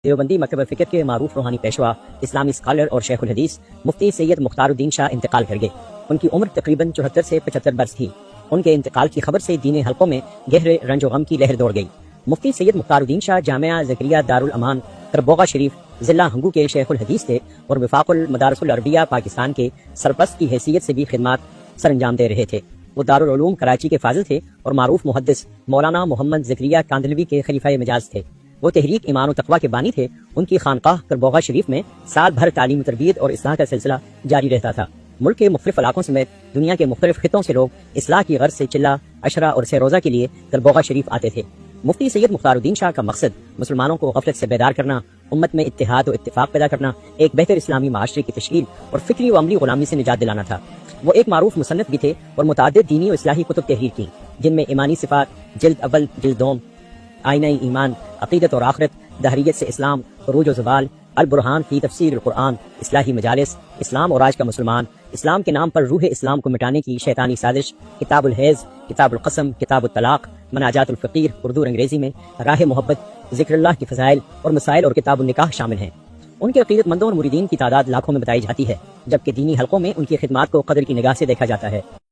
دیوبندی مکتب فکر کے معروف روحانی پیشوا، اسلامی اسکالر اور شیخ الحدیث مفتی سید مختار الدین شاہ انتقال کر گئے۔ ان کی عمر تقریباً 74 سے 75 برس تھی۔ ان کے انتقال کی خبر سے دینی حلقوں میں گہرے رنج و غم کی لہر دوڑ گئی۔ مفتی سید مختار الدین شاہ جامعہ زکریا دارالامان کربوغا شریف ضلع ہنگو کے شیخ الحدیث تھے اور وفاق المدارس العربیہ پاکستان کے سرپرست کی حیثیت سے بھی خدمات سر انجام دے رہے تھے۔ وہ دارالعلوم کراچی کے فاضل تھے اور معروف محدث مولانا محمد زکریا کاندھلوی کے خلیفہ مجاز تھے۔ وہ تحریک ایمان و تقویٰ کے بانی تھے۔ ان کی خانقاہ کربوغا شریف میں سال بھر تعلیم و تربیت اور اصلاح کا سلسلہ جاری رہتا تھا۔ ملک کے مختلف علاقوں سمیت دنیا کے مختلف خطوں سے لوگ اصلاح کی غرض سے چلہ، عشرہ اور سہ روزہ کے لیے کربوغا شریف آتے تھے۔ مفتی سید مختار الدین شاہ کا مقصد مسلمانوں کو غفلت سے بیدار کرنا، امت میں اتحاد و اتفاق پیدا کرنا، ایک بہتر اسلامی معاشرے کی تشکیل اور فکری و عملی غلامی سے نجات دلانا تھا۔ وہ ایک معروف مصنف بھی تھے اور متعدد دینی و اصلاحی کتب تحریر کی، جن میں ایمانی صفات، جلد اول، جلد دوم، آئینہ ایمان، عقیدت اور آخرت، دہریت سے اسلام، عروج و زوال، البرہان فی تفسیر القرآن، اصلاحی مجالس، اسلام اور آج کا مسلمان، اسلام کے نام پر روح اسلام کو مٹانے کی شیطانی سازش، کتاب الحیض، کتاب القسم، کتاب الطلاق، مناجات الفقیر اردو اور انگریزی میں، راہ محبت، ذکر اللہ کی فضائل اور مسائل اور کتاب النکاح شامل ہیں۔ ان کے عقیدت مندوں اور مریدین کی تعداد لاکھوں میں بتائی جاتی ہے، جبکہ دینی حلقوں میں ان کی خدمات کو قدر کی نگاہ سے دیکھا جاتا ہے۔